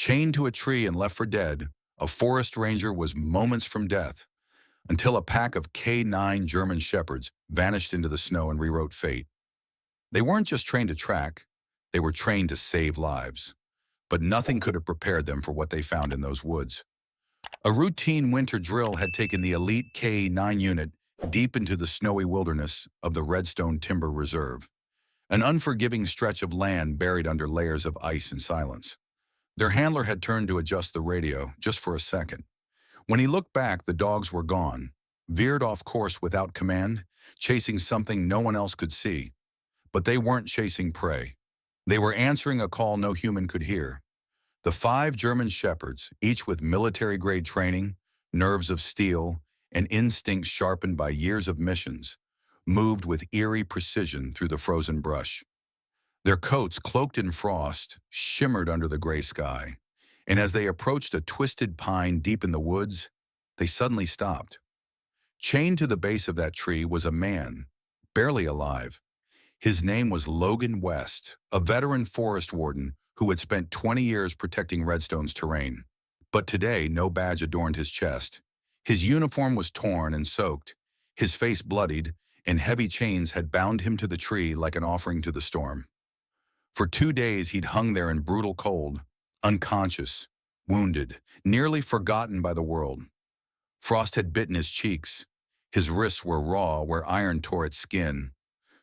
Chained to a tree and left for dead, a forest ranger was moments from death until a pack of K9 German shepherds vanished into the snow and rewrote fate. They weren't just trained to track, they were trained to save lives. But nothing could have prepared them for what they found in those woods. A routine winter drill had taken the elite K9 unit deep into the snowy wilderness of the Redstone Timber Reserve, an unforgiving stretch of land buried under layers of ice and silence. Their handler had turned to adjust the radio just for a second. When he looked back, the dogs were gone, veered off course without command, chasing something no one else could see. But they weren't chasing prey. They were answering a call no human could hear. The 5 German shepherds, each with military-grade training, nerves of steel, and instincts sharpened by years of missions, moved with eerie precision through the frozen brush. Their coats, cloaked in frost, shimmered under the gray sky, and as they approached a twisted pine deep in the woods, they suddenly stopped. Chained to the base of that tree was a man, barely alive. His name was Logan West, a veteran forest warden who had spent 20 years protecting Redstone's terrain. But today, no badge adorned his chest. His uniform was torn and soaked, his face bloodied, and heavy chains had bound him to the tree like an offering to the storm. For 2 days, he'd hung there in brutal cold, unconscious, wounded, nearly forgotten by the world. Frost had bitten his cheeks. His wrists were raw where iron tore its skin.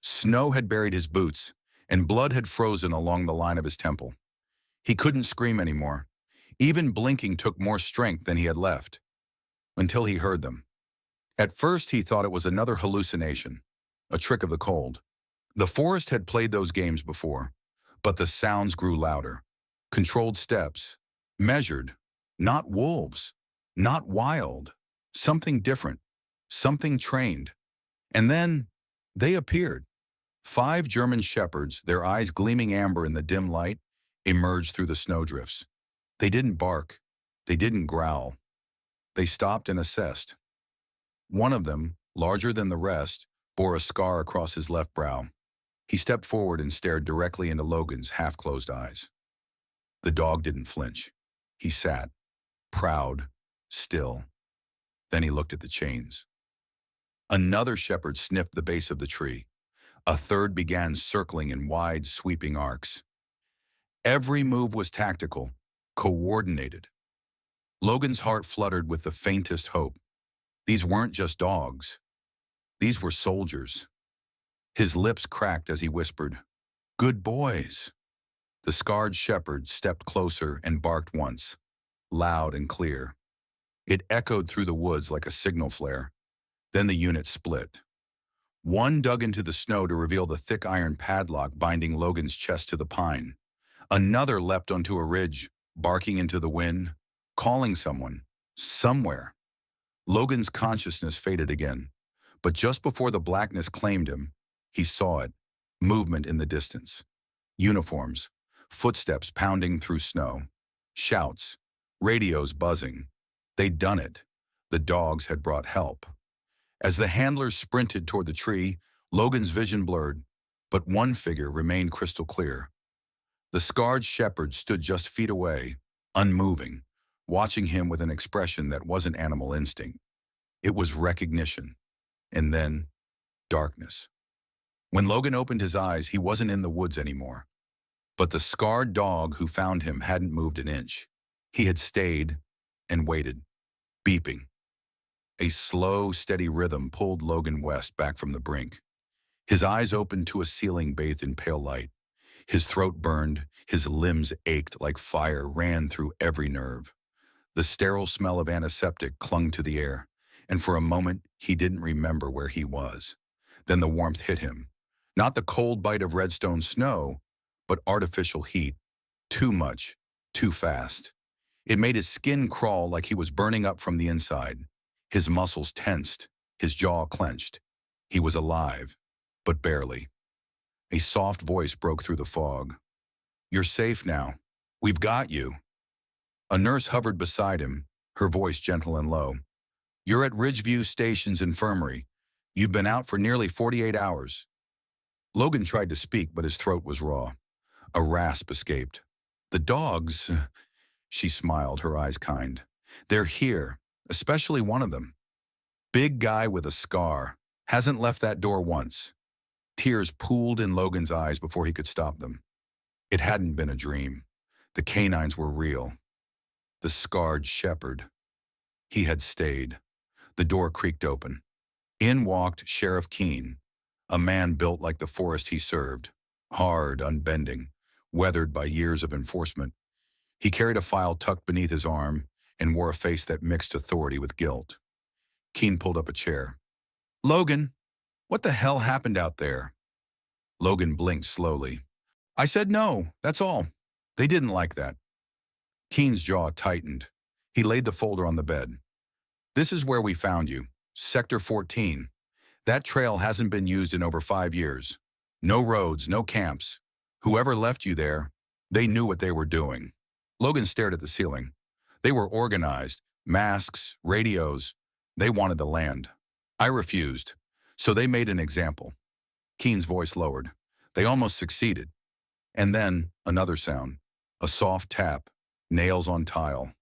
Snow had buried his boots, and blood had frozen along the line of his temple. He couldn't scream anymore. Even blinking took more strength than he had left, until he heard them. At first, he thought it was another hallucination, a trick of the cold. The forest had played those games before, but the sounds grew louder. Controlled steps, measured, not wolves, not wild, something different, something trained. And then they appeared. 5 German shepherds, their eyes gleaming amber in the dim light, emerged through the snowdrifts. They didn't bark. They didn't growl. They stopped and assessed. One of them, larger than the rest, bore a scar across his left brow. He stepped forward and stared directly into Logan's half-closed eyes. The dog didn't flinch. He sat, proud, still. Then he looked at the chains. Another shepherd sniffed the base of the tree. A third began circling in wide, sweeping arcs. Every move was tactical, coordinated. Logan's heart fluttered with the faintest hope. These weren't just dogs. These were soldiers. His lips cracked as he whispered, "Good boys." The scarred shepherd stepped closer and barked once, loud and clear. It echoed through the woods like a signal flare. Then the unit split. One dug into the snow to reveal the thick iron padlock binding Logan's chest to the pine. Another leapt onto a ridge, barking into the wind, calling someone, somewhere. Logan's consciousness faded again, but just before the blackness claimed him, he saw it, movement in the distance. Uniforms, footsteps pounding through snow, shouts, radios buzzing. They'd done it. The dogs had brought help. As the handlers sprinted toward the tree, Logan's vision blurred, but one figure remained crystal clear. The scarred shepherd stood just feet away, unmoving, watching him with an expression that wasn't animal instinct. It was recognition, and then darkness. When Logan opened his eyes, he wasn't in the woods anymore. But the scarred dog who found him hadn't moved an inch. He had stayed and waited, beeping. A slow, steady rhythm pulled Logan West back from the brink. His eyes opened to a ceiling bathed in pale light. His throat burned, his limbs ached like fire ran through every nerve. The sterile smell of antiseptic clung to the air, and for a moment he didn't remember where he was. Then the warmth hit him. Not the cold bite of Redstone snow, but artificial heat. Too much, too fast. It made his skin crawl like he was burning up from the inside. His muscles tensed, his jaw clenched. He was alive, but barely. A soft voice broke through the fog. "You're safe now. We've got you." A nurse hovered beside him, her voice gentle and low. "You're at Ridgeview Station's infirmary. You've been out for nearly 48 hours. Logan tried to speak, but his throat was raw. A rasp escaped. "The dogs, She smiled, her eyes kind. They're here, especially one of them. Big guy with a scar. Hasn't left that door once. Tears pooled in Logan's eyes before he could stop them. It hadn't been a dream. The canines were real. The scarred shepherd. He had stayed. The door creaked open. In walked Sheriff Keene, a man built like the forest he served, hard, unbending, weathered by years of enforcement. He carried a file tucked beneath his arm and wore a face that mixed authority with guilt. Keene pulled up a chair. "Logan, what the hell happened out there?" Logan blinked slowly. "I said no, that's all. They didn't like that." Keene's jaw tightened. He laid the folder on the bed. "This is where we found you, Sector 14. That trail hasn't been used in over 5 years. No roads, no camps. Whoever left you there, they knew what they were doing." Logan stared at the ceiling. They were organized, masks, radios. They wanted the land. I refused, so they made an example. Keene's voice lowered. They almost succeeded. And then, another sound. A soft tap, nails on tile.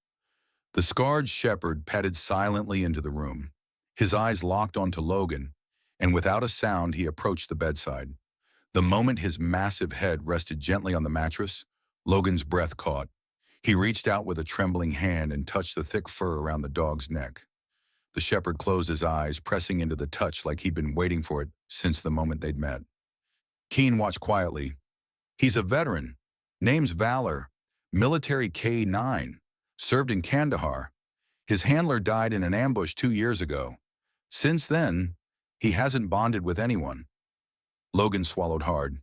The scarred shepherd padded silently into the room. His eyes locked onto Logan, and without a sound he approached the bedside. The moment his massive head rested gently on the mattress, Logan's breath caught. He reached out with a trembling hand and touched the thick fur around the dog's neck. The shepherd closed his eyes, pressing into the touch like he'd been waiting for it since the moment they'd met. Keene watched quietly. "He's a veteran. Name's Valor. Military K9. Served in Kandahar. His handler died in an ambush 2 years ago. Since then, he hasn't bonded with anyone." Logan swallowed hard.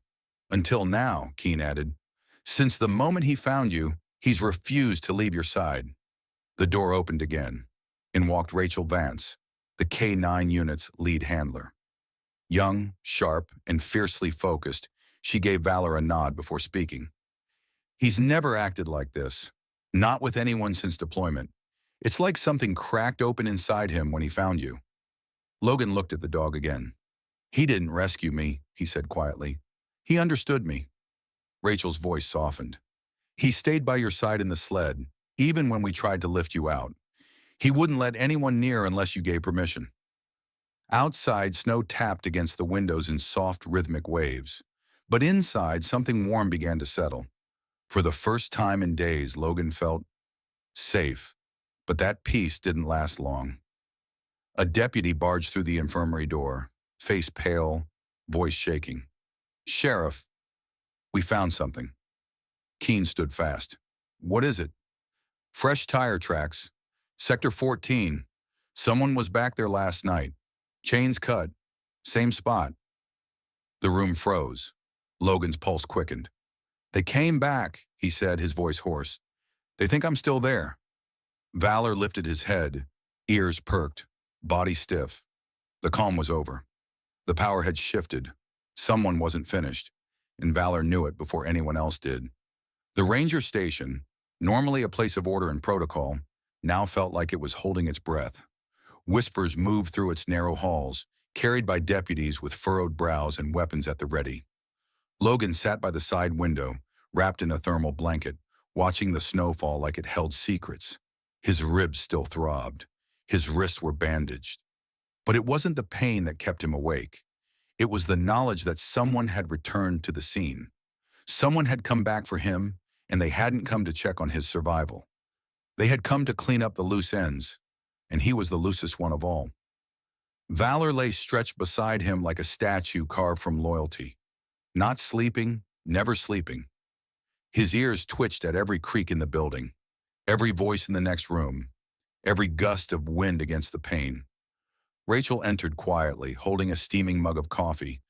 "Until now," Keene added. "Since the moment he found you, he's refused to leave your side." The door opened again. In walked Rachel Vance, the K9 unit's lead handler. Young, sharp, and fiercely focused, she gave Valor a nod before speaking. "He's never acted like this. Not with anyone since deployment. It's like something cracked open inside him when he found you." Logan looked at the dog again. "He didn't rescue me," he said quietly. "He understood me." Rachel's voice softened. "He stayed by your side in the sled, even when we tried to lift you out. He wouldn't let anyone near unless you gave permission." Outside, snow tapped against the windows in soft, rhythmic waves. But inside, something warm began to settle. For the first time in days, Logan felt safe. But that peace didn't last long. A deputy barged through the infirmary door, face pale, voice shaking. "Sheriff, we found something." Keene stood fast. "What is it?" "Fresh tire tracks. Sector 14. Someone was back there last night. Chains cut. Same spot." The room froze. Logan's pulse quickened. "They came back," he said, his voice hoarse. "They think I'm still there." Valor lifted his head, ears perked, body stiff. The calm was over. The power had shifted. Someone wasn't finished, and Valor knew it before anyone else did. The ranger station, normally a place of order and protocol, now felt like it was holding its breath. Whispers moved through its narrow halls, carried by deputies with furrowed brows and weapons at the ready. Logan sat by the side window, wrapped in a thermal blanket, watching the snow fall like it held secrets. His ribs still throbbed. His wrists were bandaged. But it wasn't the pain that kept him awake. It was the knowledge that someone had returned to the scene. Someone had come back for him, and they hadn't come to check on his survival. They had come to clean up the loose ends, and he was the loosest one of all. Valor lay stretched beside him like a statue carved from loyalty. Not sleeping, never sleeping. His ears twitched at every creak in the building, every voice in the next room, every gust of wind against the pane. Rachel entered quietly, holding a steaming mug of coffee.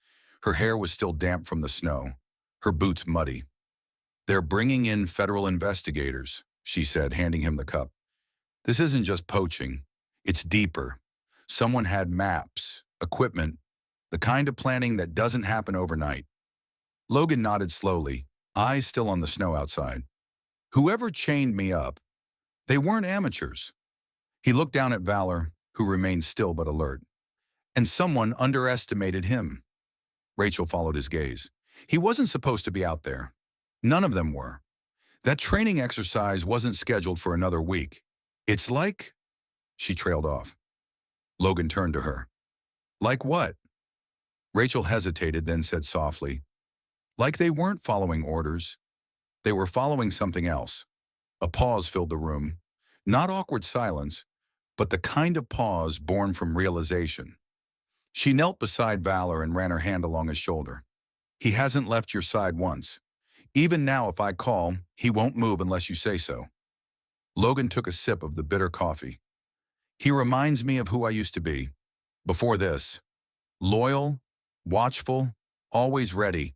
Her hair was still damp from the snow, her boots muddy. "They're bringing in federal investigators," she said, handing him the cup. "This isn't just poaching. It's deeper. Someone had maps, equipment, the kind of planning that doesn't happen overnight." Logan nodded slowly, eyes still on the snow outside. "Whoever chained me up, they weren't amateurs." He looked down at Valor, who remained still but alert. "And someone underestimated him." Rachel followed his gaze. "He wasn't supposed to be out there. None of them were. That training exercise wasn't scheduled for another week. It's like, she trailed off. Logan turned to her. Like what? Rachel hesitated, then said softly, like they weren't following orders. They were following something else. A pause filled the room. Not awkward silence, but the kind of pause born from realization. She knelt beside Valor and ran her hand along his shoulder. He hasn't left your side once. Even now, if I call, he won't move unless you say so. Logan took a sip of the bitter coffee. He reminds me of who I used to be. Before this. Loyal, watchful, always ready.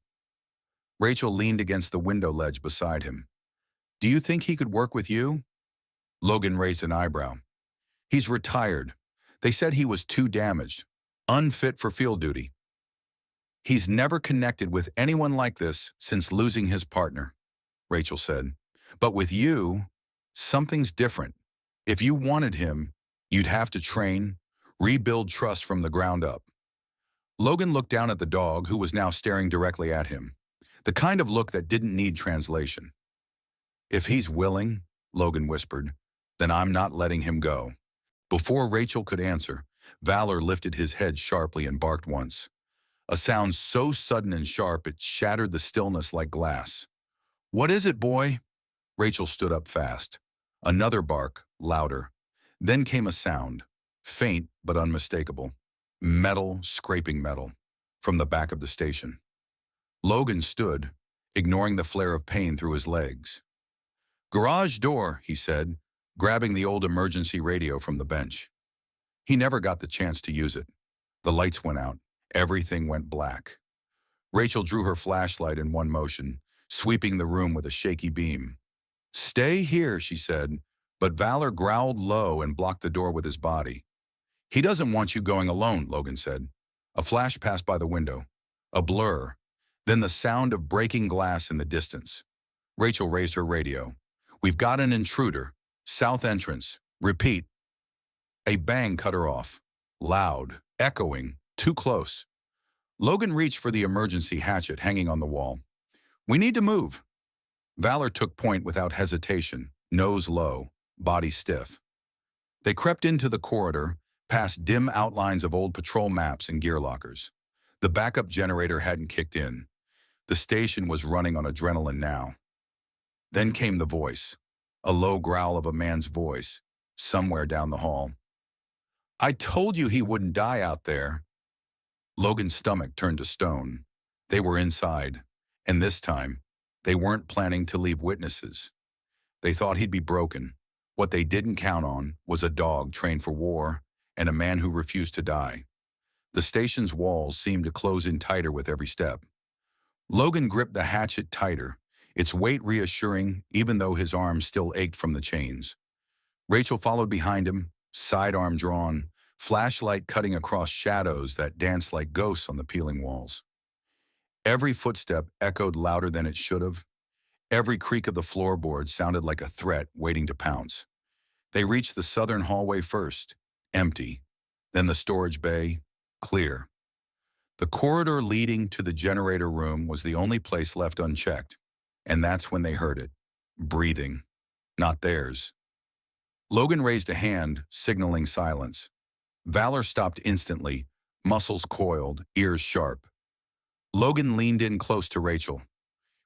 Rachel leaned against the window ledge beside him. Do you think he could work with you? Logan raised an eyebrow. He's retired. They said he was too damaged, unfit for field duty. He's never connected with anyone like this since losing his partner, Rachel said. But with you, something's different. If you wanted him, you'd have to train, rebuild trust from the ground up. Logan looked down at the dog, who was now staring directly at him. The kind of look that didn't need translation. If he's willing, Logan whispered, then I'm not letting him go. Before Rachel could answer, Valor lifted his head sharply and barked once. A sound so sudden and sharp it shattered the stillness like glass. What is it, boy? Rachel stood up fast. Another bark, louder. Then came a sound, faint but unmistakable. Metal scraping metal, from the back of the station. Logan stood, ignoring the flare of pain through his legs. Garage door, he said, grabbing the old emergency radio from the bench. He never got the chance to use it. The lights went out. Everything went black. Rachel drew her flashlight in one motion, sweeping the room with a shaky beam. Stay here, she said, but Valor growled low and blocked the door with his body. He doesn't want you going alone, Logan said. A flash passed by the window. A blur. Then the sound of breaking glass in the distance. Rachel raised her radio. We've got an intruder. South entrance. Repeat. A bang cut her off. Loud, echoing, too close. Logan reached for the emergency hatchet hanging on the wall. We need to move. Valor took point without hesitation, nose low, body stiff. They crept into the corridor, past dim outlines of old patrol maps and gear lockers. The backup generator hadn't kicked in. The station was running on adrenaline now. Then came the voice, a low growl of a man's voice, somewhere down the hall. I told you he wouldn't die out there. Logan's stomach turned to stone. They were inside, and this time, they weren't planning to leave witnesses. They thought he'd be broken. What they didn't count on was a dog trained for war and a man who refused to die. The station's walls seemed to close in tighter with every step. Logan gripped the hatchet tighter, its weight reassuring even though his arms still ached from the chains. Rachel followed behind him, sidearm drawn, flashlight cutting across shadows that danced like ghosts on the peeling walls. Every footstep echoed louder than it should have. Every creak of the floorboard sounded like a threat waiting to pounce. They reached the southern hallway first, empty. Then the storage bay, clear. The corridor leading to the generator room was the only place left unchecked, and that's when they heard it. Breathing. Not theirs. Logan raised a hand, signaling silence. Valor stopped instantly, muscles coiled, ears sharp. Logan leaned in close to Rachel.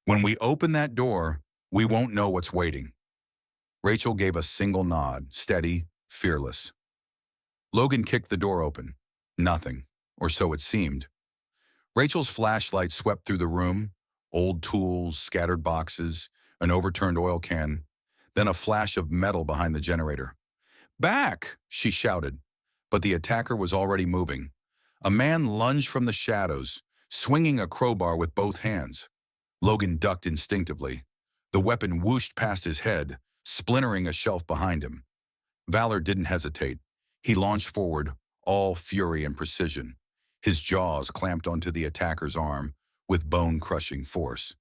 When we open that door, we won't know what's waiting. Rachel gave a single nod, steady, fearless. Logan kicked the door open. Nothing, or so it seemed. Rachel's flashlight swept through the room, old tools, scattered boxes, an overturned oil can, then a flash of metal behind the generator. Back, she shouted, but the attacker was already moving. A man lunged from the shadows, swinging a crowbar with both hands. Logan ducked instinctively. The weapon whooshed past his head, splintering a shelf behind him. Valor didn't hesitate. He launched forward, all fury and precision. His jaws clamped onto the attacker's arm with bone-crushing force.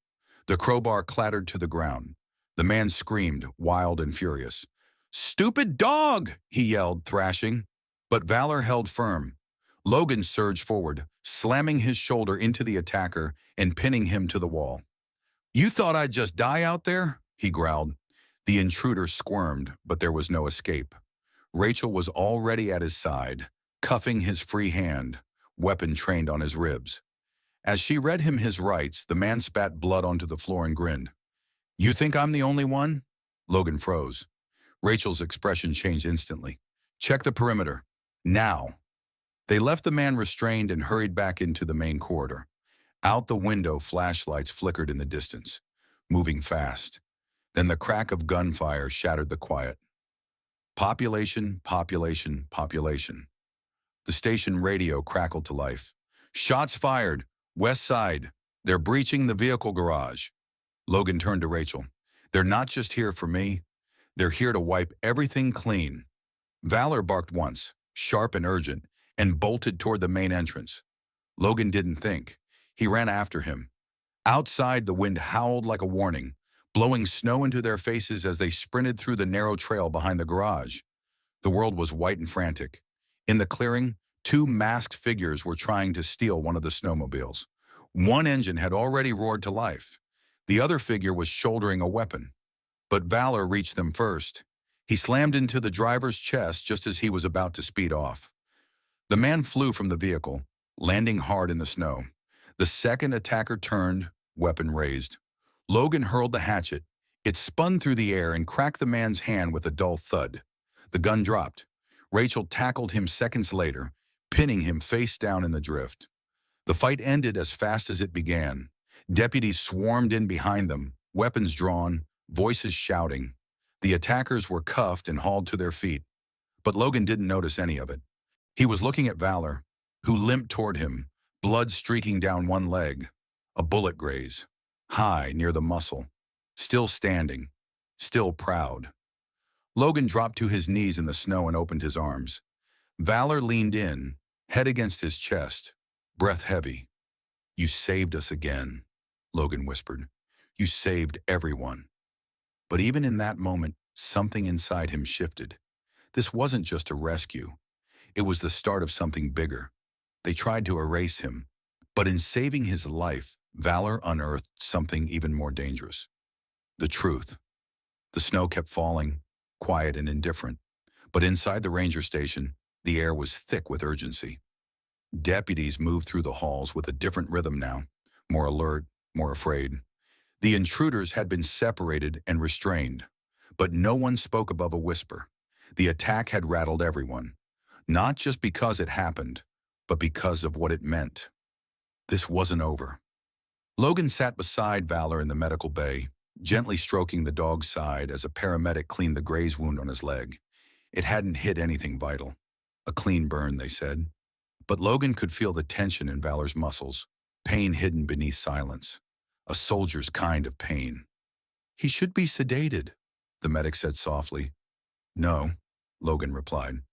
The crowbar clattered to the ground. The man screamed, wild and furious. "Stupid dog!" he yelled, thrashing. But Valor held firm. Logan surged forward, slamming his shoulder into the attacker and pinning him to the wall. "You thought I'd just die out there?" he growled. The intruder squirmed, but there was no escape. Rachel was already at his side, cuffing his free hand, weapon trained on his ribs. As she read him his rights, the man spat blood onto the floor and grinned. "You think I'm the only one?" Logan froze. Rachel's expression changed instantly. "Check the perimeter. Now." They left the man restrained and hurried back into the main corridor. Out the window, flashlights flickered in the distance, moving fast. Then the crack of gunfire shattered the quiet. Population, population, population. The station radio crackled to life. "Shots fired. West side. They're breaching the vehicle garage." Logan turned to Rachel. "They're not just here for me. They're here to wipe everything clean." Valor barked once, sharp and urgent, and bolted toward the main entrance. Logan didn't think. He ran after him. Outside, the wind howled like a warning, blowing snow into their faces as they sprinted through the narrow trail behind the garage. The world was white and frantic. In the clearing, two masked figures were trying to steal one of the snowmobiles. One engine had already roared to life. The other figure was shouldering a weapon. But Valor reached them first. He slammed into the driver's chest just as he was about to speed off. The man flew from the vehicle, landing hard in the snow. The second attacker turned, weapon raised. Logan hurled the hatchet. It spun through the air and cracked the man's hand with a dull thud. The gun dropped. Rachel tackled him seconds later, pinning him face down in the drift. The fight ended as fast as it began. Deputies swarmed in behind them, weapons drawn, voices shouting. The attackers were cuffed and hauled to their feet. But Logan didn't notice any of it. He was looking at Valor, who limped toward him, blood streaking down one leg. A bullet graze, high near the muscle. Still standing, still proud. Logan dropped to his knees in the snow and opened his arms. Valor leaned in, head against his chest, breath heavy. "You saved us again," Logan whispered. "You saved everyone." But even in that moment, something inside him shifted. This wasn't just a rescue. It was the start of something bigger. They tried to erase him, but in saving his life, Valor unearthed something even more dangerous. The truth. The snow kept falling, quiet and indifferent, but inside the ranger station, the air was thick with urgency. Deputies moved through the halls with a different rhythm now, more alert, more afraid. The intruders had been separated and restrained, but no one spoke above a whisper. The attack had rattled everyone, not just because it happened, but because of what it meant. This wasn't over. Logan sat beside Valor in the medical bay, gently stroking the dog's side as a paramedic cleaned the graze wound on his leg. It hadn't hit anything vital. A clean burn, they said. But Logan could feel the tension in Valor's muscles, pain hidden beneath silence. A soldier's kind of pain. "He should be sedated," the medic said softly. "No," Logan replied.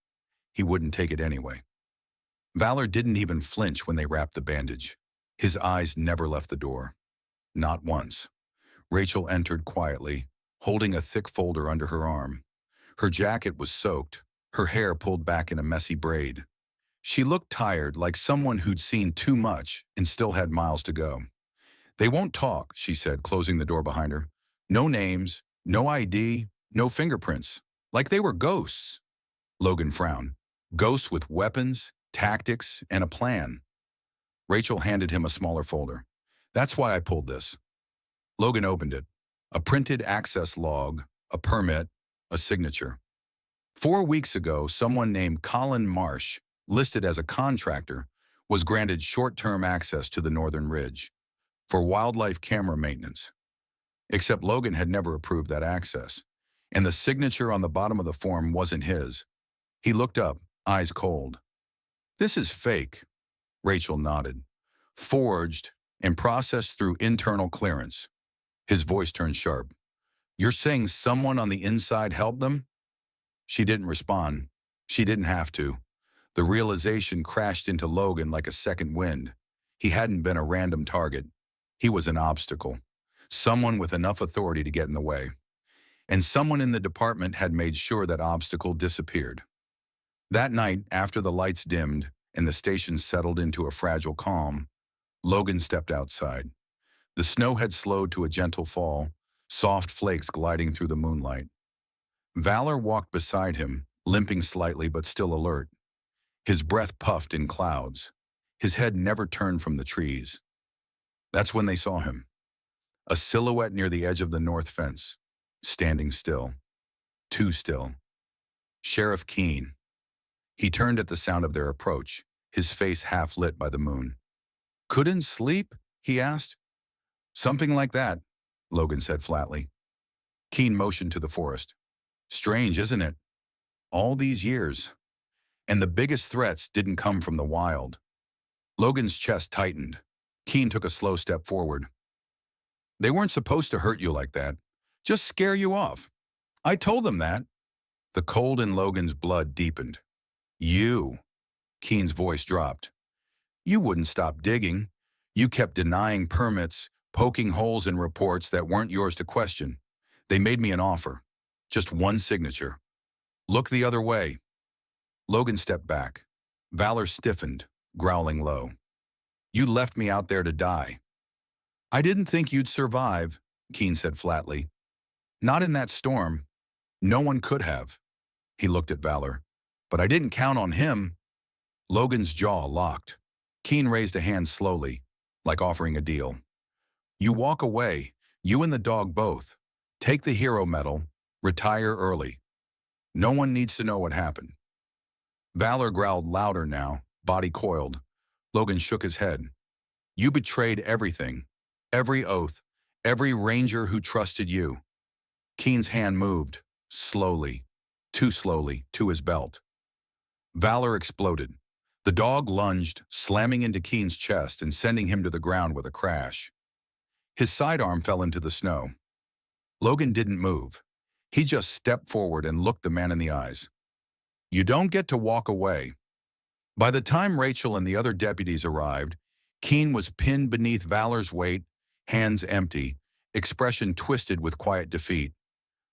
He wouldn't take it anyway. Valor didn't even flinch when they wrapped the bandage. His eyes never left the door. Not once. Rachel entered quietly, holding a thick folder under her arm. Her jacket was soaked, her hair pulled back in a messy braid. She looked tired, like someone who'd seen too much and still had miles to go. "They won't talk," she said, closing the door behind her. "No names, no ID, no fingerprints. Like they were ghosts." Logan frowned. Ghosts with weapons, tactics, and a plan. Rachel handed him a smaller folder. "That's why I pulled this." Logan opened it. A printed access log, a permit, a signature. 4 weeks ago, someone named Colin Marsh, listed as a contractor, was granted short-term access to the Northern Ridge for wildlife camera maintenance. Except Logan had never approved that access, and the signature on the bottom of the form wasn't his. He looked up, eyes cold. "This is fake," Rachel nodded. "Forged and processed through internal clearance." His voice turned sharp. "You're saying someone on the inside helped them?" She didn't respond. She didn't have to. The realization crashed into Logan like a second wind. He hadn't been a random target. He was an obstacle. Someone with enough authority to get in the way. And someone in the department had made sure that obstacle disappeared. That night, after the lights dimmed and the station settled into a fragile calm, Logan stepped outside. The snow had slowed to a gentle fall, soft flakes gliding through the moonlight. Valor walked beside him, limping slightly but still alert. His breath puffed in clouds. His head never turned from the trees. That's when they saw him. A silhouette near the edge of the north fence, standing still. Too still. Sheriff Keene. He turned at the sound of their approach, his face half lit by the moon. "Couldn't sleep?" he asked. "Something like that," Logan said flatly. Keene motioned to the forest. "Strange, isn't it? All these years. And the biggest threats didn't come from the wild." Logan's chest tightened. Keene took a slow step forward. "They weren't supposed to hurt you like that. Just scare you off. I told them that." The cold in Logan's blood deepened. "You." Keene's voice dropped. "You wouldn't stop digging. You kept denying permits, poking holes in reports that weren't yours to question. They made me an offer. Just one signature. Look the other way." Logan stepped back. Valor stiffened, growling low. "You left me out there to die." "I didn't think you'd survive," Keene said flatly. "Not in that storm. No one could have." He looked at Valor. "But I didn't count on him." Logan's jaw locked. Keene raised a hand slowly, like offering a deal. "You walk away, you and the dog both. Take the hero medal, retire early. No one needs to know what happened." Valor growled louder now, body coiled. Logan shook his head. "You betrayed everything. Every oath, every ranger who trusted you." Keene's hand moved, slowly, too slowly, to his belt. Valor exploded. The dog lunged, slamming into Keene's chest and sending him to the ground with a crash. His sidearm fell into the snow. Logan didn't move. He just stepped forward and looked the man in the eyes. "You don't get to walk away." By the time Rachel and the other deputies arrived, Keene was pinned beneath Valor's weight, hands empty, expression twisted with quiet defeat.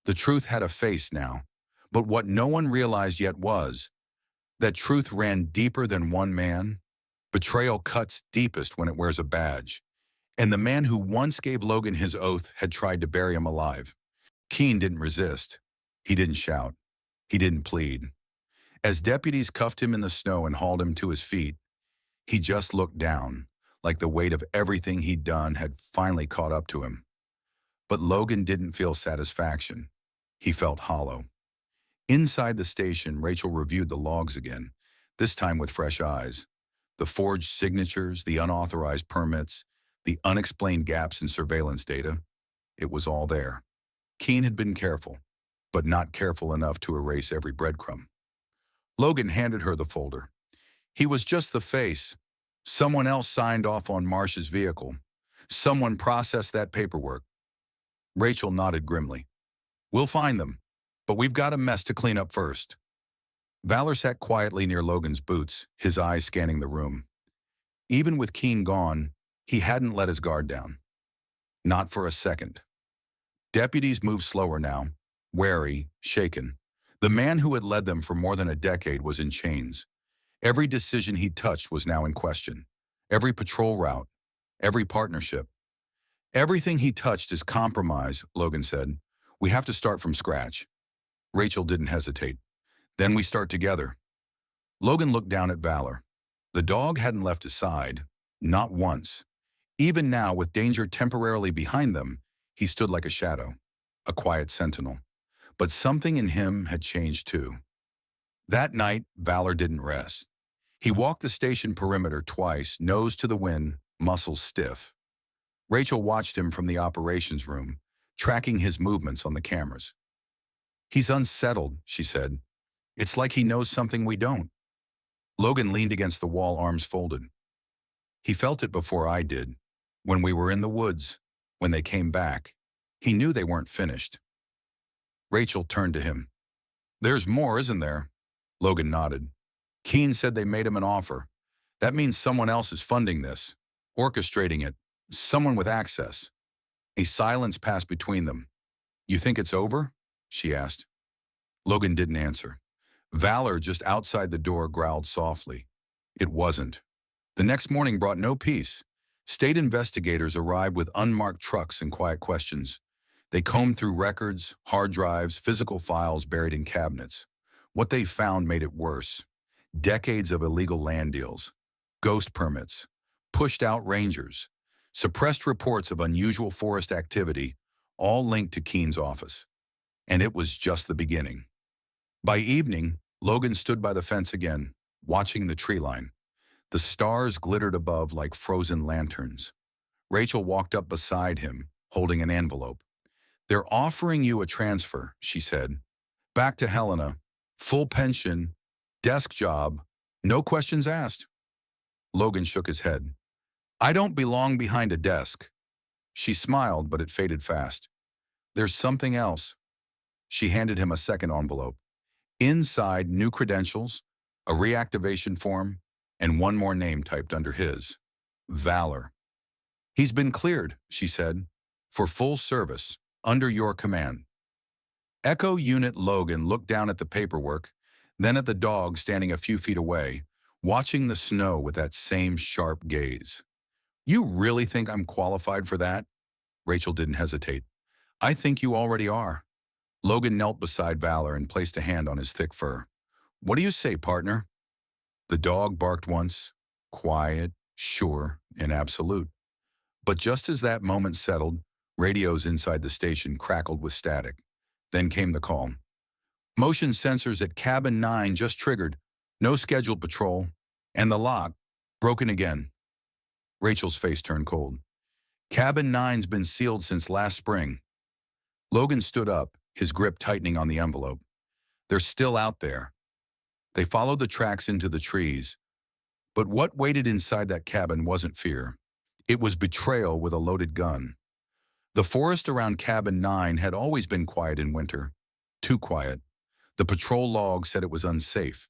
The truth had a face now, but what no one realized yet was that truth ran deeper than one man. Betrayal cuts deepest when it wears a badge. And the man who once gave Logan his oath had tried to bury him alive. Keene didn't resist. He didn't shout. He didn't plead. As deputies cuffed him in the snow and hauled him to his feet, he just looked down, like the weight of everything he'd done had finally caught up to him. But Logan didn't feel satisfaction. He felt hollow. Inside the station, Rachel reviewed the logs again, this time with fresh eyes. The forged signatures, the unauthorized permits, the unexplained gaps in surveillance data. It was all there. Keene had been careful, but not careful enough to erase every breadcrumb. Logan handed her the folder. He was just the face. Someone else signed off on Marsh's vehicle. Someone processed that paperwork. Rachel nodded grimly. "We'll find them, but we've got a mess to clean up first." Valor sat quietly near Logan's boots, his eyes scanning the room. Even with Keene gone, he hadn't let his guard down. Not for a second. Deputies moved slower now, wary, shaken. The man who had led them for more than a decade was in chains. Every decision he touched was now in question. Every patrol route, every partnership. "Everything he touched is compromise," Logan said. "We have to start from scratch." Rachel didn't hesitate. "Then we start together." Logan looked down at Valor. The dog hadn't left his side, not once. Even now, with danger temporarily behind them, he stood like a shadow, a quiet sentinel. But something in him had changed too. That night, Valor didn't rest. He walked the station perimeter twice, nose to the wind, muscles stiff. Rachel watched him from the operations room, tracking his movements on the cameras. "He's unsettled," she said. "It's like he knows something we don't." Logan leaned against the wall, arms folded. "He felt it before I did. When we were in the woods, when they came back, he knew they weren't finished." Rachel turned to him. "There's more, isn't there?" Logan nodded. "Keene said they made him an offer. That means someone else is funding this, orchestrating it, someone with access." A silence passed between them. "You think it's over?" she asked. Logan didn't answer. Valor, just outside the door, growled softly. It wasn't. The next morning brought no peace. State investigators arrived with unmarked trucks and quiet questions. They combed through records, hard drives, physical files buried in cabinets. What they found made it worse. Decades of illegal land deals, ghost permits, pushed out rangers, suppressed reports of unusual forest activity, all linked to Keene's office. And it was just the beginning. By evening, Logan stood by the fence again, watching the tree line. The stars glittered above like frozen lanterns. Rachel walked up beside him, holding an envelope. "They're offering you a transfer," she said. "Back to Helena. Full pension, desk job, no questions asked." Logan shook his head. "I don't belong behind a desk." She smiled, but it faded fast. "There's something else." She handed him a second envelope. Inside, new credentials, a reactivation form, and one more name typed under his. Valor. "He's been cleared," she said, "for full service, under your command." Echo Unit Logan looked down at the paperwork, then at the dog standing a few feet away, watching the snow with that same sharp gaze. "You really think I'm qualified for that?" Rachel didn't hesitate. "I think you already are." Logan knelt beside Valor and placed a hand on his thick fur. "What do you say, partner?" The dog barked once, quiet, sure, and absolute. But just as that moment settled, radios inside the station crackled with static. Then came the call. "Motion sensors at Cabin 9 just triggered. No scheduled patrol. And the lock, broken again." Rachel's face turned cold. "Cabin 9's been sealed since last spring." Logan stood up, his grip tightening on the envelope. "They're still out there." They followed the tracks into the trees. But what waited inside that cabin wasn't fear. It was betrayal with a loaded gun. The forest around Cabin 9 had always been quiet in winter. Too quiet. The patrol log said it was unsafe.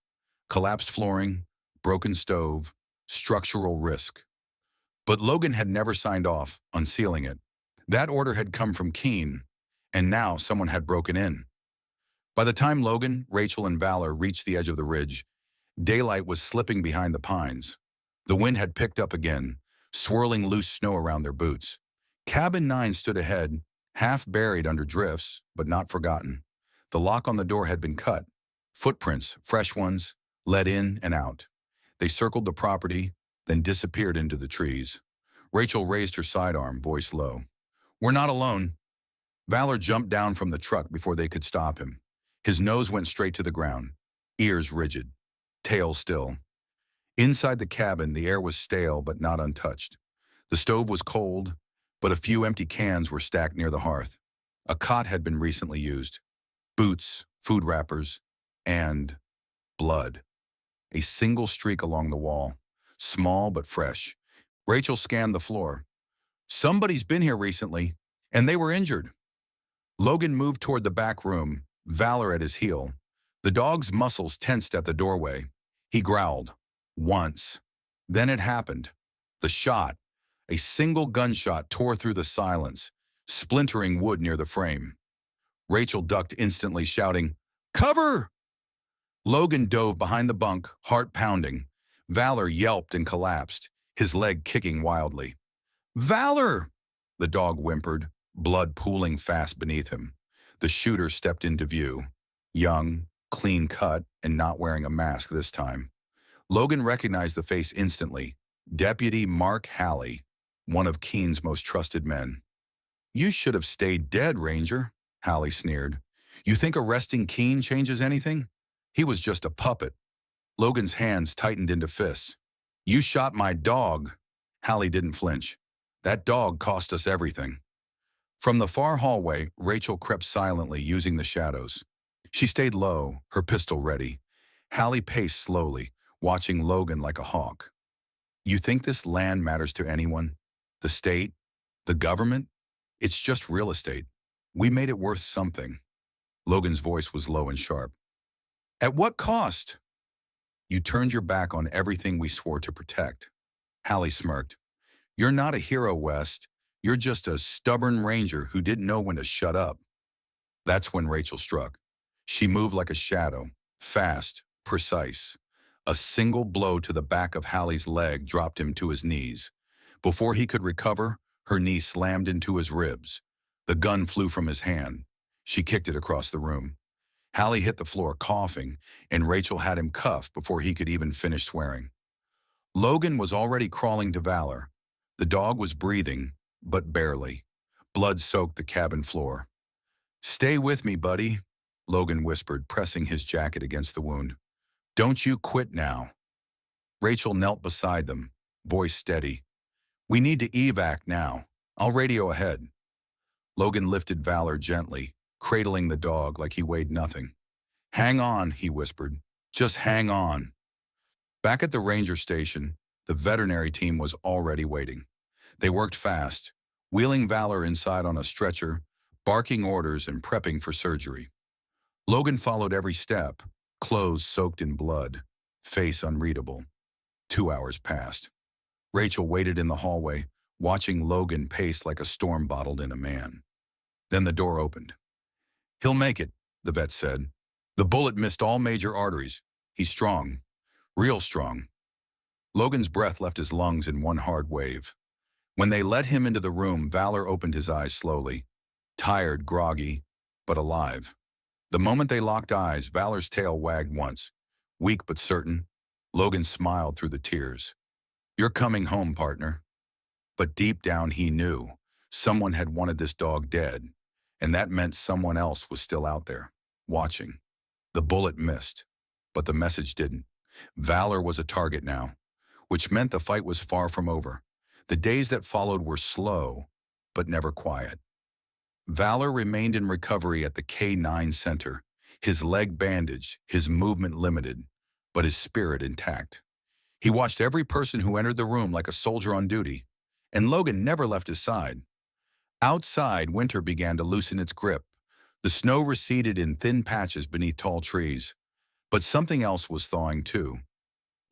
Collapsed flooring, broken stove, structural risk. But Logan had never signed off on sealing it. That order had come from Keene, and now someone had broken in. By the time Logan, Rachel, and Valor reached the edge of the ridge, daylight was slipping behind the pines. The wind had picked up again, swirling loose snow around their boots. Cabin 9 stood ahead, half buried under drifts, but not forgotten. The lock on the door had been cut. Footprints, fresh ones, led in and out. They circled the property, then disappeared into the trees. Rachel raised her sidearm, voice low. "We're not alone." Valor jumped down from the truck before they could stop him. His nose went straight to the ground, ears rigid, tail still. Inside the cabin, the air was stale but not untouched. The stove was cold, but a few empty cans were stacked near the hearth. A cot had been recently used. Boots, food wrappers, and blood. A single streak along the wall, small but fresh. Rachel scanned the floor. "Somebody's been here recently, and they were injured." Logan moved toward the back room, Valor at his heel. The dog's muscles tensed at the doorway. He growled. Once. Then it happened. The shot. A single gunshot tore through the silence, splintering wood near the frame. Rachel ducked instantly, shouting, "Cover!" Logan dove behind the bunk, heart pounding. Valor yelped and collapsed, his leg kicking wildly. "Valor!" The dog whimpered, blood pooling fast beneath him. The shooter stepped into view, young, clean cut, and not wearing a mask this time. Logan recognized the face instantly. Deputy Mark Halley, one of Keene's most trusted men. "You should have stayed dead, Ranger," Halley sneered. "You think arresting Keene changes anything? He was just a puppet." Logan's hands tightened into fists. "You shot my dog." Halley didn't flinch. "That dog cost us everything." From the far hallway, Rachel crept silently, using the shadows. She stayed low, her pistol ready. Halley paced slowly, watching Logan like a hawk. "You think this land matters to anyone? The state? The government? It's just real estate. We made it worth something." Logan's voice was low and sharp. "At what cost?" "You turned your back on everything we swore to protect." Halley smirked. "You're not a hero, West. You're just a stubborn ranger who didn't know when to shut up." That's when Rachel struck. She moved like a shadow, fast, precise. A single blow to the back of Halley's leg dropped him to his knees. Before he could recover, her knee slammed into his ribs. The gun flew from his hand. She kicked it across the room. Hallie hit the floor, coughing, and Rachel had him cuffed before he could even finish swearing. Logan was already crawling to Valor. The dog was breathing, but barely. Blood soaked the cabin floor. "Stay with me, buddy," Logan whispered, pressing his jacket against the wound. "Don't you quit now." Rachel knelt beside them, voice steady. "We need to evac now. I'll radio ahead." Logan lifted Valor gently, cradling the dog like he weighed nothing. "Hang on," he whispered. "Just hang on." Back at the ranger station, the veterinary team was already waiting. They worked fast, wheeling Valor inside on a stretcher, barking orders and prepping for surgery. Logan followed every step, clothes soaked in blood, face unreadable. 2 hours passed. Rachel waited in the hallway, watching Logan pace like a storm bottled in a man. Then the door opened. "He'll make it," the vet said. "The bullet missed all major arteries. He's strong. Real strong." Logan's breath left his lungs in one hard wave. When they let him into the room, Valor opened his eyes slowly. Tired, groggy, but alive. The moment they locked eyes, Valor's tail wagged once. Weak but certain, Logan smiled through the tears. "You're coming home, partner." But deep down he knew someone had wanted this dog dead, and that meant someone else was still out there, watching. The bullet missed, but the message didn't. Valor was a target now, which meant the fight was far from over. The days that followed were slow, but never quiet. Valor remained in recovery at the K9 Center, his leg bandaged, his movement limited, but his spirit intact. He watched every person who entered the room like a soldier on duty, and Logan never left his side. Outside, winter began to loosen its grip. The snow receded in thin patches beneath tall trees, but something else was thawing too.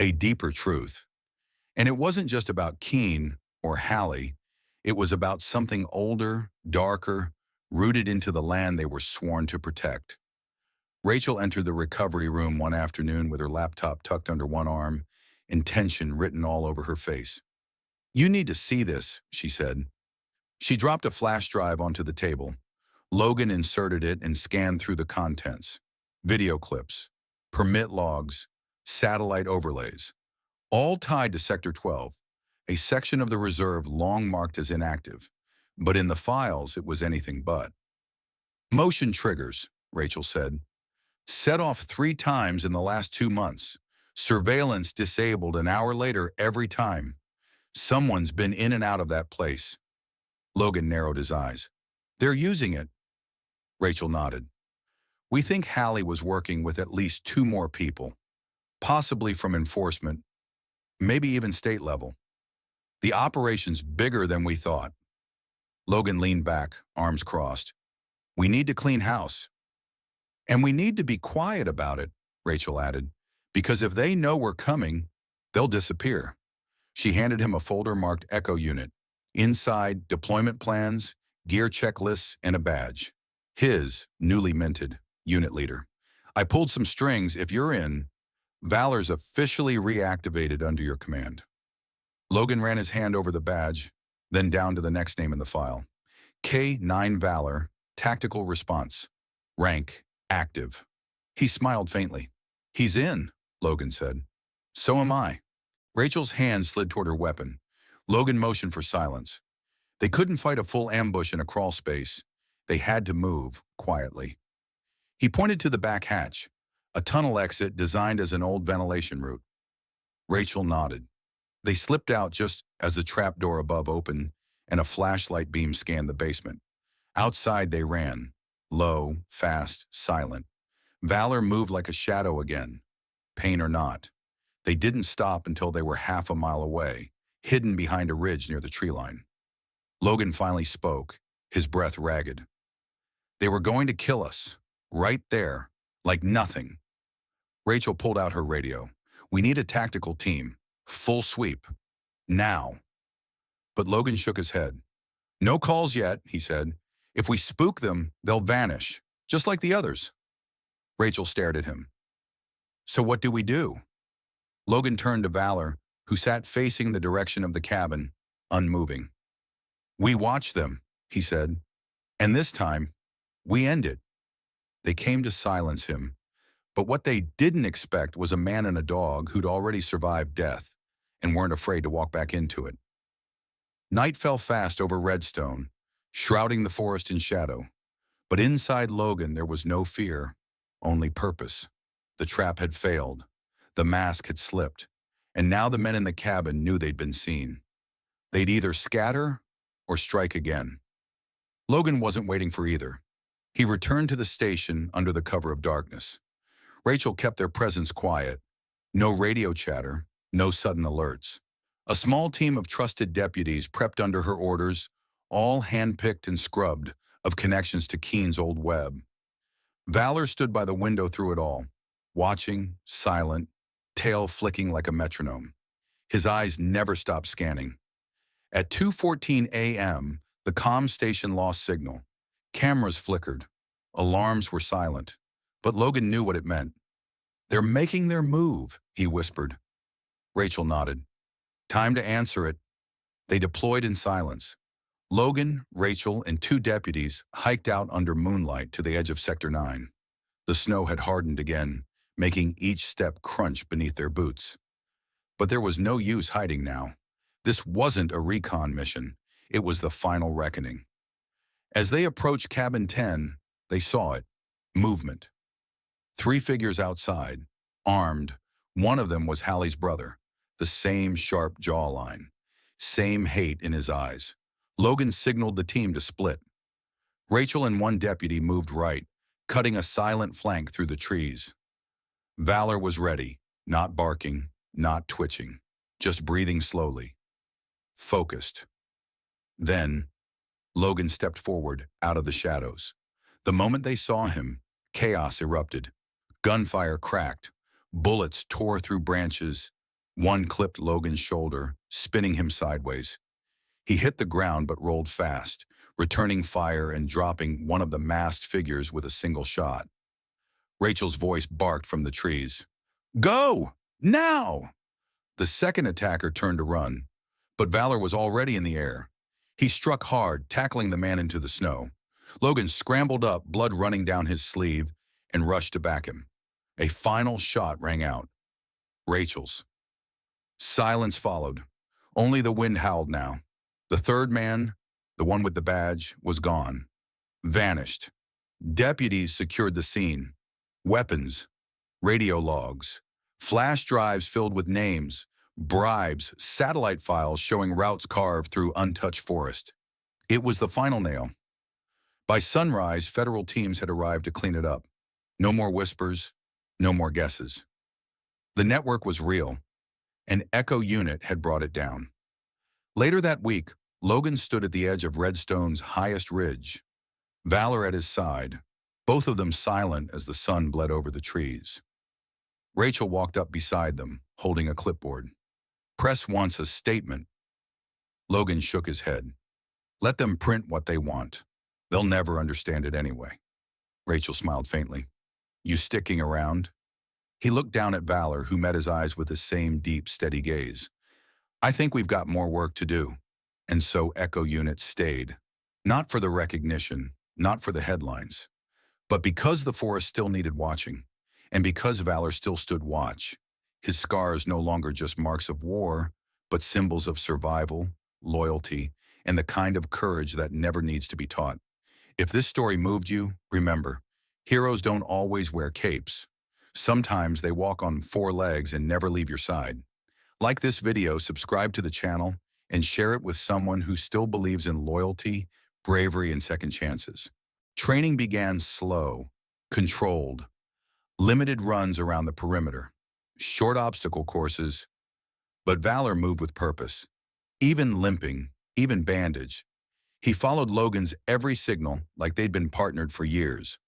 A deeper truth. And it wasn't just about Keen or Hallie. It was about something older, darker, rooted into the land they were sworn to protect. Rachel entered the recovery room one afternoon with her laptop tucked under one arm and tension written all over her face. "You need to see this," she said. She dropped a flash drive onto the table. Logan inserted it and scanned through the contents. Video clips, permit logs, satellite overlays, all tied to Sector 12, a section of the reserve long marked as inactive. But in the files, it was anything but. "Motion triggers," Rachel said. "Set off 3 times in the last 2 months. Surveillance disabled an hour later every time. Someone's been in and out of that place." Logan narrowed his eyes. "They're using it." Rachel nodded. "We think Hallie was working with at least 2 more people, possibly from enforcement, maybe even state level. The operation's bigger than we thought." Logan leaned back, arms crossed. "We need to clean house. And we need to be quiet about it," Rachel added, "because if they know we're coming, they'll disappear." She handed him a folder marked Echo Unit. Inside, deployment plans, gear checklists, and a badge. His, newly minted, unit leader. "I pulled some strings. If you're in, Valor's officially reactivated under your command." Logan ran his hand over the badge, then down to the next name in the file. K9 Valor, Tactical Response. Rank, Active. He smiled faintly. "He's in," Logan said. "So am I." Rachel's hand slid toward her weapon. Logan motioned for silence. They couldn't fight a full ambush in a crawl space. They had to move, quietly. He pointed to the back hatch, a tunnel exit designed as an old ventilation route. Rachel nodded. They slipped out just as the trap door above opened and a flashlight beam scanned the basement. Outside they ran, low, fast, silent. Valor moved like a shadow again, pain or not. They didn't stop until they were half a mile away, hidden behind a ridge near the tree line. Logan finally spoke, his breath ragged. "They were going to kill us, right there, like nothing." Rachel pulled out her radio. "We need a tactical team, full sweep, now." But Logan shook his head. "No calls yet," he said. "If we spook them, they'll vanish, just like the others." Rachel stared at him. "So what do we do?" Logan turned to Valor, who sat facing the direction of the cabin, unmoving. "We watch them," he said, And this time, we end it. They came to silence him. But what they didn't expect was a man and a dog who'd already survived death and weren't afraid to walk back into it. Night fell fast over Redstone, shrouding the forest in shadow. But inside Logan there was no fear, only purpose. The trap had failed. The mask had slipped. And now the men in the cabin knew they'd been seen. They'd either scatter or strike again. Logan wasn't waiting for either. He returned to the station under the cover of darkness. Rachel kept their presence quiet. No radio chatter, no sudden alerts. A small team of trusted deputies prepped under her orders, all handpicked and scrubbed of connections to Keen's old web. Valor stood by the window through it all, watching, silent, tail flicking like a metronome. His eyes never stopped scanning. At 2:14 a.m., the comm station lost signal. Cameras flickered. Alarms were silent. But Logan knew what it meant. "They're making their move," he whispered. Rachel nodded. "Time to answer it." They deployed in silence. Logan, Rachel, and two deputies hiked out under moonlight to the edge of Sector 9. The snow had hardened again, making each step crunch beneath their boots. But there was no use hiding now. This wasn't a recon mission. It was the final reckoning. As they approached Cabin 10, they saw it. Movement. 3 figures outside, armed. One of them was Hallie's brother. The same sharp jawline. Same hate in his eyes. Logan signaled the team to split. Rachel and one deputy moved right, cutting a silent flank through the trees. Valor was ready, not barking, not twitching, just breathing slowly. Focused. Then, Logan stepped forward, out of the shadows. The moment they saw him, chaos erupted. Gunfire cracked. Bullets tore through branches. One clipped Logan's shoulder, spinning him sideways. He hit the ground but rolled fast, returning fire and dropping one of the masked figures with a single shot. Rachel's voice barked from the trees. "Go! Now!" The second attacker turned to run, but Valor was already in the air. He struck hard, tackling the man into the snow. Logan scrambled up, blood running down his sleeve, and rushed to back him. A final shot rang out. Rachel's. Silence followed. Only the wind howled now. The third man, the one with the badge, was gone. Vanished. Deputies secured the scene. Weapons, radio logs, flash drives filled with names, bribes, satellite files showing routes carved through untouched forest. It was the final nail. By sunrise, federal teams had arrived to clean it up. No more whispers, no more guesses. The network was real. An Echo unit had brought it down. Later that week, Logan stood at the edge of Redstone's highest ridge. Valor at his side, both of them silent as the sun bled over the trees. Rachel walked up beside them, holding a clipboard. "Press wants a statement." Logan shook his head. "Let them print what they want. They'll never understand it anyway." Rachel smiled faintly. "You sticking around?" He looked down at Valor, who met his eyes with the same deep, steady gaze. "I think we've got more work to do." And so Echo Unit stayed. Not for the recognition, not for the headlines, but because the forest still needed watching, and because Valor still stood watch. His scars no longer just marks of war, but symbols of survival, loyalty, and the kind of courage that never needs to be taught. If this story moved you, remember, heroes don't always wear capes. Sometimes they walk on 4 legs and never leave your side. Like this video, subscribe to the channel, and share it with someone who still believes in loyalty, bravery, and second chances. Training began slow, controlled, limited runs around the perimeter, short obstacle courses, but Valor moved with purpose. Even limping, even bandaged, he followed Logan's every signal like they'd been partnered for years.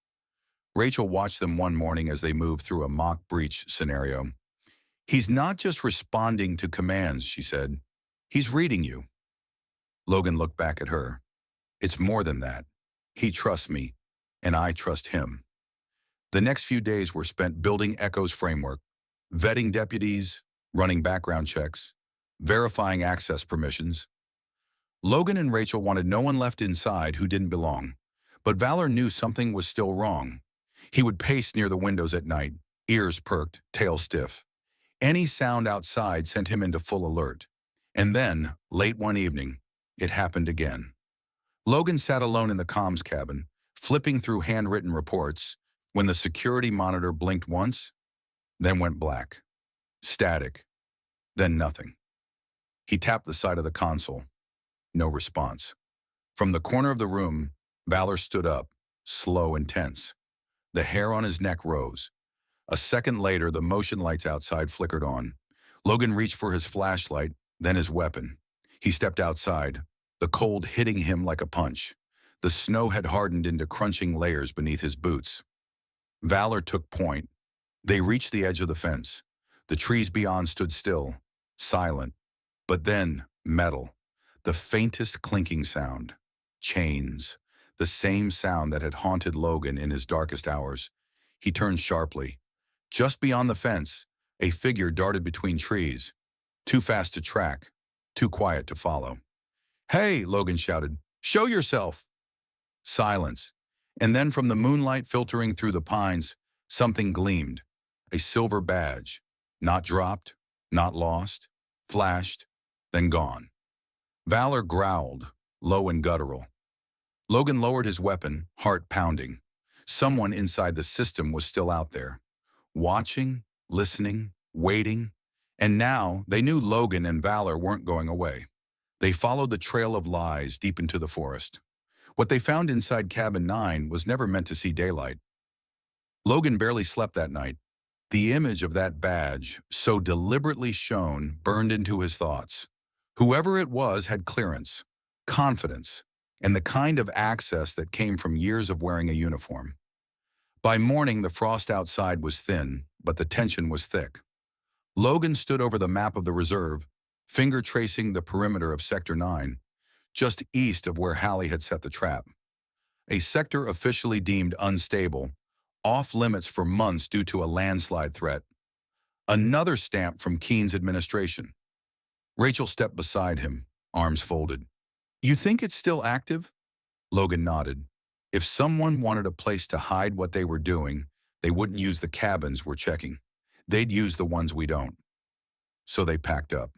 Rachel watched them one morning as they moved through a mock breach scenario. "He's not just responding to commands," she said. "He's reading you." Logan looked back at her. "It's more than that. He trusts me, and I trust him." The next few days were spent building Echo's framework, vetting deputies, running background checks, verifying access permissions. Logan and Rachel wanted no one left inside who didn't belong, But Valor knew something was still wrong. He would pace near the windows at night, ears perked, tail stiff. Any sound outside sent him into full alert. And then, late one evening, it happened again. Logan sat alone in the comms cabin, flipping through handwritten reports, when the security monitor blinked once, then went black. Static. Then nothing. He tapped the side of the console. No response. From the corner of the room, Valor stood up, slow and tense. The hair on his neck rose. A second later, the motion lights outside flickered on. Logan reached for his flashlight, then his weapon. He stepped outside, the cold hitting him like a punch. The snow had hardened into crunching layers beneath his boots. Valor took point. They reached the edge of the fence. The trees beyond stood still, silent. But then, metal. The faintest clinking sound. Chains. The same sound that had haunted Logan in his darkest hours. He turned sharply. Just beyond the fence, a figure darted between trees. Too fast to track, too quiet to follow. "Hey," Logan shouted, "show yourself!" Silence. And then from the moonlight filtering through the pines, something gleamed. A silver badge. Not dropped, not lost, flashed, then gone. Valor growled, low and guttural. Logan lowered his weapon, heart pounding. Someone inside the system was still out there. Watching, listening, waiting. And now they knew Logan and Valor weren't going away. They followed the trail of lies deep into the forest. What they found inside Cabin 9 was never meant to see daylight. Logan barely slept that night. The image of that badge, so deliberately shown, burned into his thoughts. Whoever it was had clearance, confidence, and the kind of access that came from years of wearing a uniform. By morning, the frost outside was thin, but the tension was thick. Logan stood over the map of the reserve, finger tracing the perimeter of Sector 9, just east of where Hallie had set the trap. A sector officially deemed unstable, off limits for months due to a landslide threat. Another stamp from Keene's administration. Rachel stepped beside him, arms folded. "You think it's still active?" Logan nodded. If someone wanted a place to hide what they were doing, they wouldn't use the cabins we're checking. They'd use the ones we don't. So they packed up.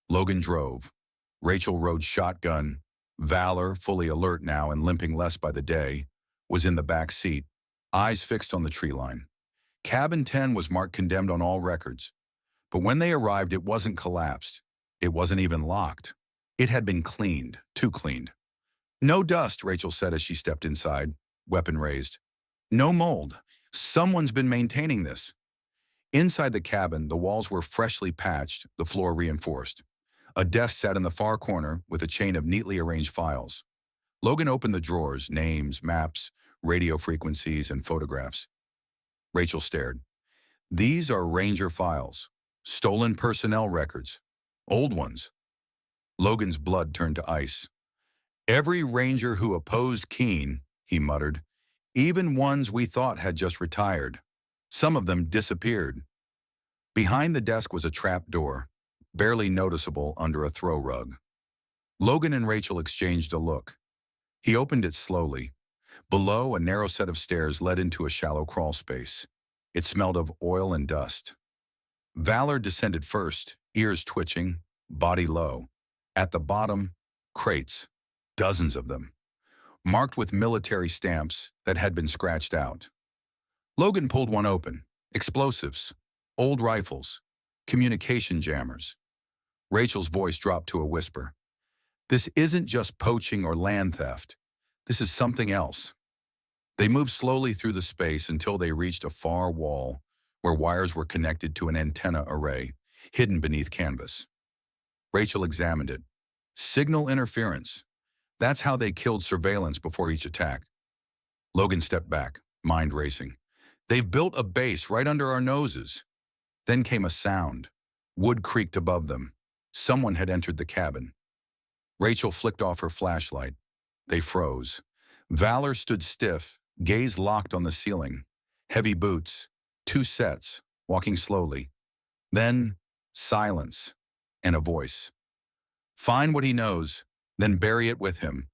Logan drove. Rachel rode shotgun. Valor, fully alert now and limping less by the day, was in the back seat, eyes fixed on the tree line. Cabin 10 was marked condemned on all records. But when they arrived, it wasn't collapsed. It wasn't even locked. It had been cleaned, too cleaned. "No dust," Rachel said as she stepped inside, weapon raised. "No mold. Someone's been maintaining this." Inside the cabin, the walls were freshly patched, the floor reinforced. A desk sat in the far corner with a chain of neatly arranged files. Logan opened the drawers, names, maps, radio frequencies, and photographs. Rachel stared. "These are Ranger files. Stolen personnel records. Old ones." Logan's blood turned to ice. "Every Ranger who opposed Keene," he muttered, "even ones we thought had just retired. Some of them disappeared." Behind the desk was a trap door, barely noticeable under a throw rug. Logan and Rachel exchanged a look. He opened it slowly. Below, a narrow set of stairs led into a shallow crawl space. It smelled of oil and dust. Valor descended first, ears twitching, body low. At the bottom, crates, dozens of them, marked with military stamps that had been scratched out. Logan pulled one open. Explosives, old rifles, communication jammers. Rachel's voice dropped to a whisper. "This isn't just poaching or land theft. This is something else." They moved slowly through the space until they reached a far wall where wires were connected to an antenna array, hidden beneath canvas. Rachel examined it. Signal interference. That's how they killed surveillance before each attack. Logan stepped back, mind racing. "They've built a base right under our noses." Then came a sound. Wood creaked above them. Someone had entered the cabin. Rachel flicked off her flashlight. They froze. Valor stood stiff, gaze locked on the ceiling. Heavy boots, 2 sets, walking slowly. Then, silence, and a voice. "Find what he knows, then bury it with him.